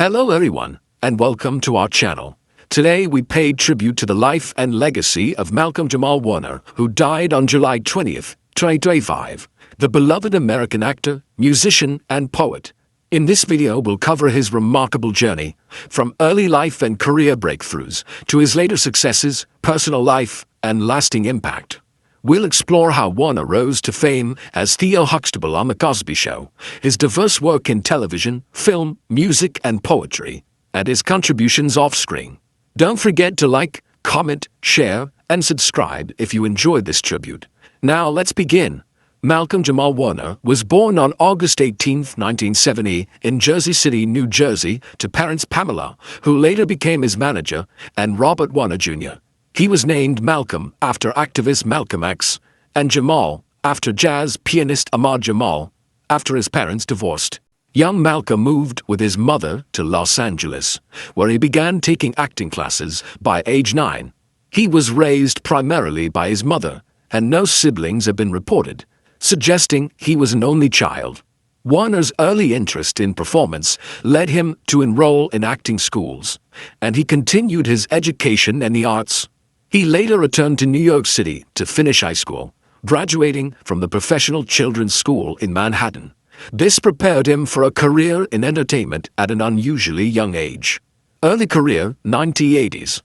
Hello everyone, and welcome to our channel. Today we paid tribute to the life and legacy of Malcolm-Jamal Warner, who died on July 20th, 2025, the beloved American actor, musician, and poet. In this video we'll cover his remarkable journey, from early life and career breakthroughs to his later successes, personal life, and lasting impact. We'll explore how Warner rose to fame as Theo Huxtable on The Cosby Show, his diverse work in television, film, music, and poetry, and his contributions off-screen. Don't forget to like, comment, share, and subscribe if you enjoyed this tribute. Now let's begin. Malcolm-Jamal Warner was born on August 18, 1970, in Jersey City, New Jersey, to parents Pamela, who later became his manager, and Robert Warner Jr. He was named Malcolm after activist Malcolm X, and Jamal after jazz pianist Ahmad Jamal, after his parents divorced. Young Malcolm moved with his mother to Los Angeles, where he began taking acting classes by age 9. He was raised primarily by his mother, and no siblings have been reported, suggesting he was an only child. Warner's early interest in performance led him to enroll in acting schools, and he continued his education in the arts. He later returned to New York City to finish high school, graduating from the Professional Children's School in Manhattan. This prepared him for a career in entertainment at an unusually young age. Early career, 1980s.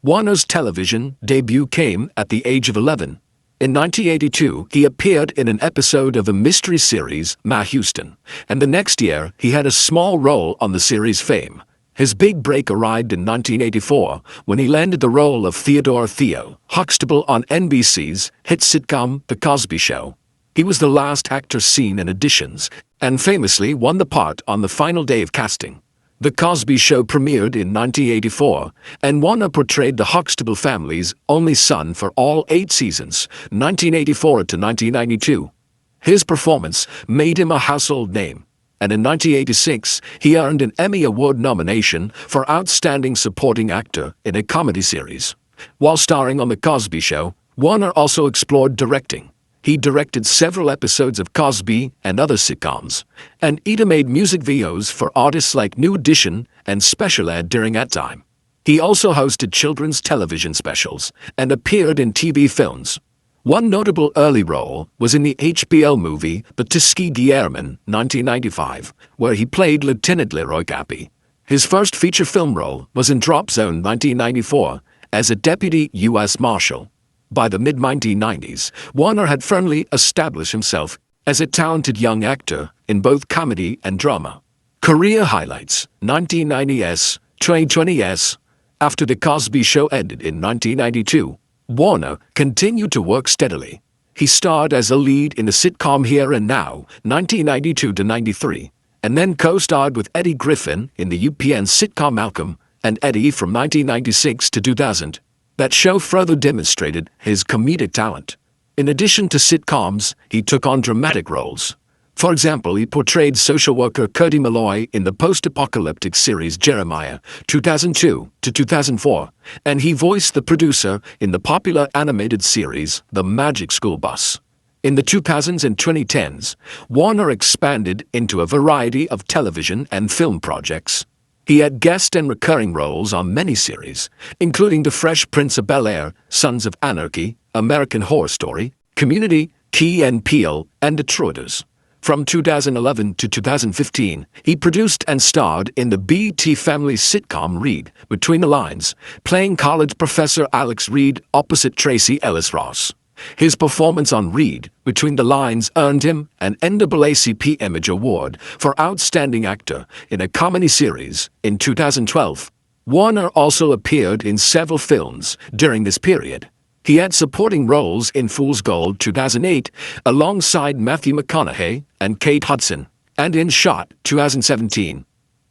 Warner's television debut came at the age of 11. In 1982, he appeared in an episode of a mystery series, Ma Houston, and the next year he had a small role on the series Fame. His big break arrived in 1984 when he landed the role of Theodore Theo Huxtable on NBC's hit sitcom The Cosby Show. He was the last actor seen in auditions and famously won the part on the final day of casting. The Cosby Show premiered in 1984, and Warner portrayed the Huxtable family's only son for all 8 seasons, 1984 to 1992. His performance made him a household name, and in 1986 he earned an Emmy Award nomination for Outstanding Supporting Actor in a Comedy Series. While starring on The Cosby Show, Warner also explored directing. He directed several episodes of Cosby and other sitcoms, and even made music videos for artists like New Edition and Special Ed during that time. He also hosted children's television specials and appeared in TV films. One notable early role was in the HBO movie The Tuskegee Airmen, 1995, where he played Lieutenant Leroy Cappy. His first feature film role was in Drop Zone, 1994, as a deputy U.S. Marshal. By the mid-1990s, Warner had firmly established himself as a talented young actor in both comedy and drama. Career highlights: 1990s, 2020s. After The Cosby Show ended in 1992, Warner continued to work steadily. He starred as a lead in the sitcom Here and Now, 1992 to 93, and then co-starred with Eddie Griffin in the UPN sitcom Malcolm and Eddie from 1996 to 2000. That show further demonstrated his comedic talent. In addition to sitcoms, he took on dramatic roles. For example, he portrayed social worker Cody Malloy in the post-apocalyptic series Jeremiah, 2002 to 2004, and he voiced the producer in the popular animated series The Magic School Bus. In the 2000s and 2010s, Warner expanded into a variety of television and film projects. He had guest and recurring roles on many series, including The Fresh Prince of Bel-Air, Sons of Anarchy, American Horror Story, Community, Key and Peele, and Detroiters. From 2011 to 2015, he produced and starred in the BET Family sitcom Read Between the Lines, playing college professor Alex Reed opposite Tracy Ellis Ross. His performance on Read Between the Lines earned him an NAACP Image Award for Outstanding Actor in a Comedy Series in 2012. Warner also appeared in several films during this period. He had supporting roles in Fool's Gold 2008 alongside Matthew McConaughey and Kate Hudson, and in Shot 2017.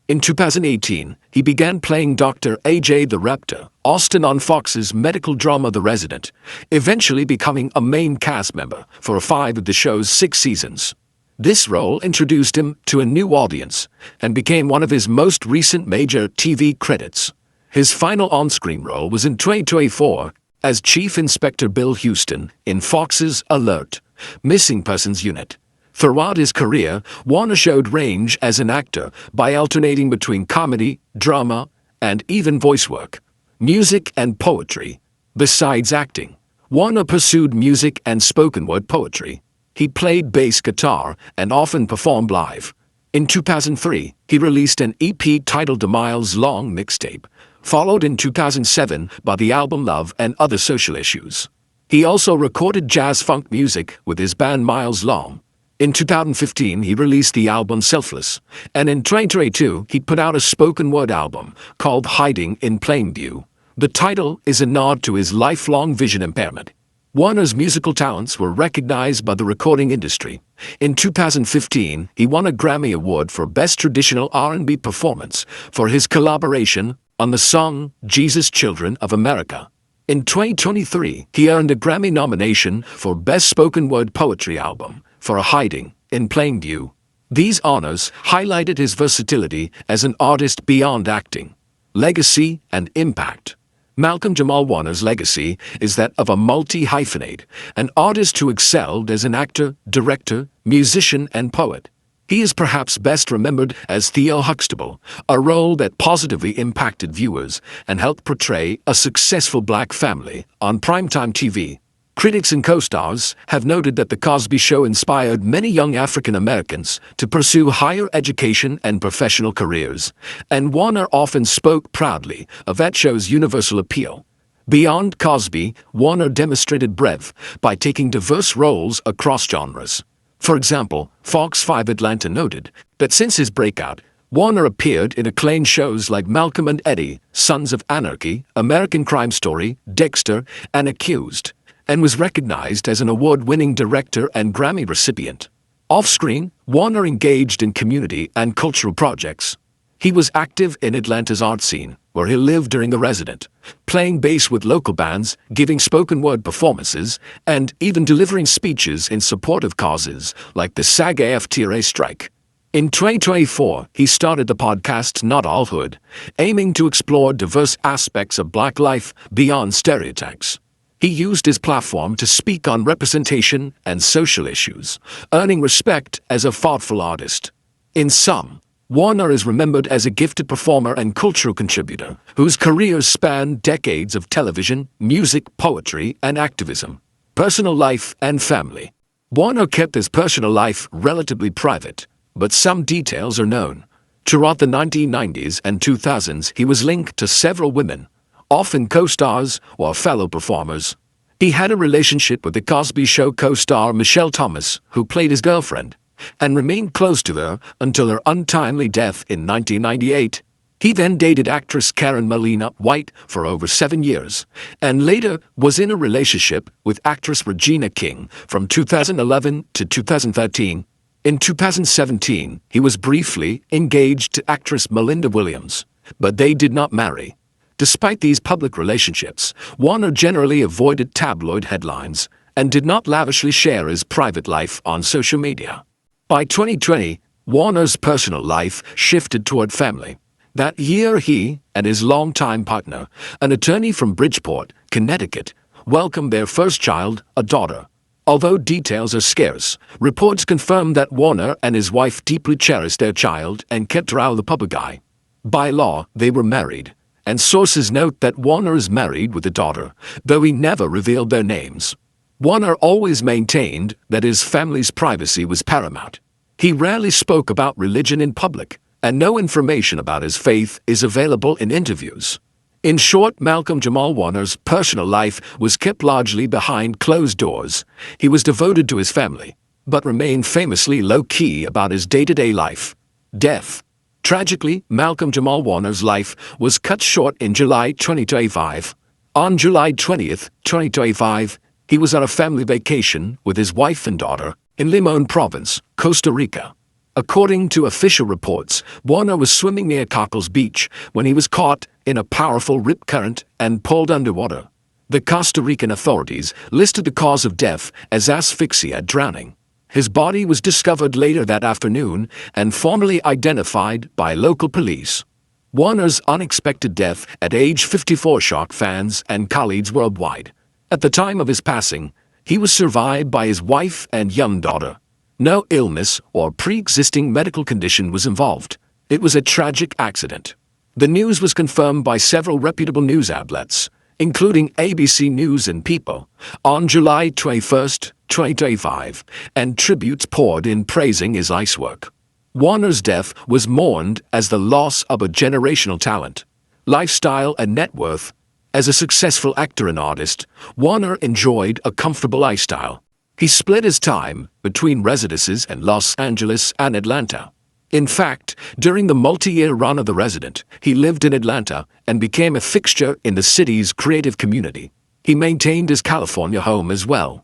In 2018, he began playing Dr. A.J. the Raptor, Austin on Fox's medical drama The Resident, eventually becoming a main cast member for 5 of the show's 6 seasons. This role introduced him to a new audience and became one of his most recent major TV credits. His final on-screen role was in 2024 as Chief Inspector Bill Houston in Fox's Alert, Missing Persons Unit. Throughout his career, Warner showed range as an actor by alternating between comedy, drama, and even voice work, music and poetry. Besides acting, Warner pursued music and spoken word poetry. He played bass guitar and often performed live. In 2003, he released an EP titled A Miles Long Mixtape, followed in 2007 by the album Love and Other Social Issues. He also recorded jazz-funk music with his band Miles Long. In 2015, he released the album Selfless, and in 2022, he put out a spoken word album called Hiding in Plain View. The title is a nod to his lifelong vision impairment. Warner's musical talents were recognized by the recording industry. In 2015, he won a Grammy Award for Best Traditional R&B Performance for his collaboration on the song Jesus Children of America. In 2023, he earned a Grammy nomination for Best Spoken Word Poetry Album for Hiding in Plain View. These honors highlighted his versatility as an artist beyond acting, legacy, and impact. Malcolm-Jamal Warner's legacy is that of a multi-hyphenate, an artist who excelled as an actor, director, musician, and poet. He is perhaps best remembered as Theo Huxtable, a role that positively impacted viewers and helped portray a successful black family on primetime TV. Critics and co-stars have noted that The Cosby Show inspired many young African Americans to pursue higher education and professional careers, and Warner often spoke proudly of that show's universal appeal. Beyond Cosby, Warner demonstrated breadth by taking diverse roles across genres. For example, Fox 5 Atlanta noted that since his breakout, Warner appeared in acclaimed shows like Malcolm and Eddie, Sons of Anarchy, American Crime Story, Dexter, and Accused, and was recognized as an award-winning director and Grammy recipient. Offscreen, Warner engaged in community and cultural projects. He was active in Atlanta's art scene, where he lived during The Resident, playing bass with local bands, giving spoken word performances, and even delivering speeches in support of causes like the SAG-AFTRA strike. In 2024, he started the podcast Not All Hood, aiming to explore diverse aspects of Black life beyond stereotypes. He used his platform to speak on representation and social issues, earning respect as a thoughtful artist. In sum, Warner is remembered as a gifted performer and cultural contributor whose career spanned decades of television, music, poetry, and activism. Personal life and family. Warner kept his personal life relatively private, but some details are known. Throughout the 1990s and 2000s, he was linked to several women, often co-stars or fellow performers. He had a relationship with The Cosby Show co-star Michelle Thomas, who played his girlfriend, and remained close to her until her untimely death in 1998. He then dated actress Karen Molina White for over 7 years, and later was in a relationship with actress Regina King from 2011 to 2013. In 2017, he was briefly engaged to actress Melinda Williams, but they did not marry. Despite these public relationships, Warner generally avoided tabloid headlines and did not lavishly share his private life on social media. By 2020, Warner's personal life shifted toward family. That year, he and his longtime partner, an attorney from Bridgeport, Connecticut, welcomed their first child, a daughter. Although details are scarce, reports confirm that Warner and his wife deeply cherished their child and kept her out of the public eye. By law, they were married, and sources note that Warner is married with a daughter, though he never revealed their names. Warner always maintained that his family's privacy was paramount. He rarely spoke about religion in public, and no information about his faith is available in interviews. In short, Malcolm-Jamal Warner's personal life was kept largely behind closed doors. He was devoted to his family, but remained famously low-key about his day-to-day life. Death. Tragically, Malcolm-Jamal Warner's life was cut short in July 2025. On July 20th, 2025, he was on a family vacation with his wife and daughter in Limon Province, Costa Rica. According to official reports, Warner was swimming near Cockles Beach when he was caught in a powerful rip current and pulled underwater. The Costa Rican authorities listed the cause of death as asphyxia, drowning. His body was discovered later that afternoon and formally identified by local police. Warner's unexpected death at age 54 shocked fans and colleagues worldwide. At the time of his passing, he was survived by his wife and young daughter. No illness or pre-existing medical condition was involved. It was a tragic accident. The news was confirmed by several reputable news outlets, including ABC News and People, on July 21, 2025, and tributes poured in praising his life's work. Warner's death was mourned as the loss of a generational talent, lifestyle, and net worth. As a successful actor and artist, Warner enjoyed a comfortable lifestyle. He split his time between residences in Los Angeles and Atlanta. In fact, during the multi-year run of The Resident, he lived in Atlanta and became a fixture in the city's creative community. He maintained his California home as well.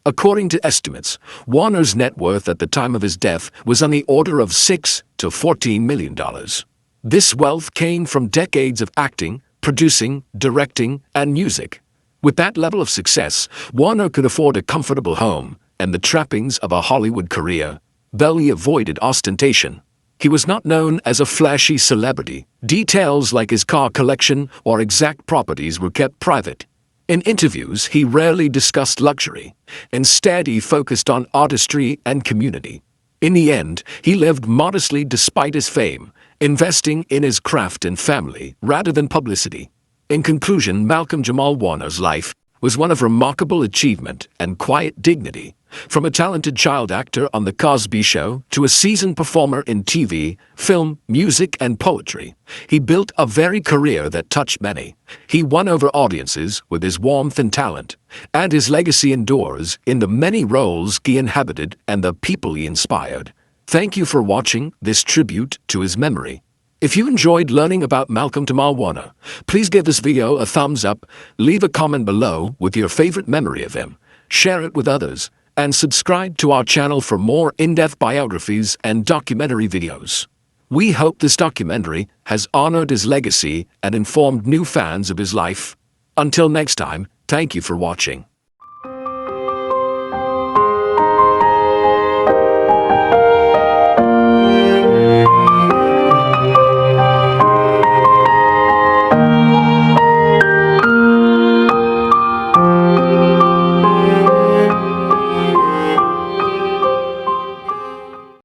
According to estimates, Warner's net worth at the time of his death was on the order of $6 to $14 million. This wealth came from decades of acting, producing, directing, and music. With that level of success, Warner could afford a comfortable home and the trappings of a Hollywood career, though he avoided ostentation. He was not known as a flashy celebrity. Details like his car collection or exact properties were kept private. In interviews, he rarely discussed luxury. Instead, he focused on artistry and community. In the end, he lived modestly despite his fame, investing in his craft and family rather than publicity. In conclusion, Malcolm-Jamal Warner's life was one of remarkable achievement and quiet dignity. From a talented child actor on The Cosby Show to a seasoned performer in TV, film, music, and poetry, he built a varied career that touched many. He won over audiences with his warmth and talent, and his legacy endures in the many roles he inhabited and the people he inspired. Thank you for watching this tribute to his memory. If you enjoyed learning about Malcolm-Jamal Warner, please give this video a thumbs up, leave a comment below with your favorite memory of him, share it with others, and subscribe to our channel for more in-depth biographies and documentary videos. We hope this documentary has honored his legacy and informed new fans of his life. Until next time, thank you for watching.